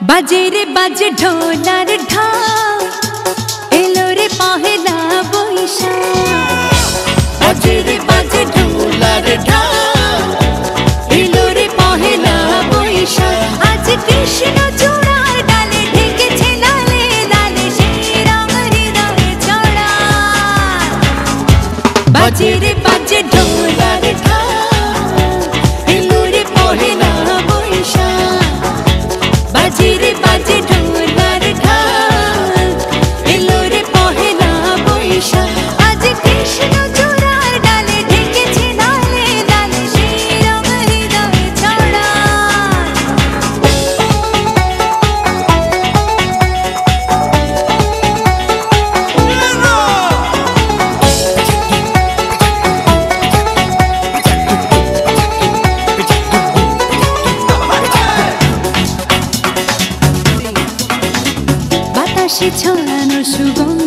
बाजे रे बाजे ढोलार ढाल एलो रे पहला बैशाख। बाजे रे बाजे ढोलार ढाल एलो रे पहला बैशाख। आज कृष्ण चूड़ार डाले ढेकेছে লালে লালে সেই রং হৃদয়ে ছড়া। बाजे रे बाजे ढोलार ढाल एलो रे पहला बैशाख। बाजे रे बाजे ढोलार ढाल एलो रे पहला बैशाख। आज कृष्ण चूड़ार डाले ढेकेছে লালে লালে সেই রং হৃদয়ে ছড়া। বাতাসে ছড়ানো সুগন্ধ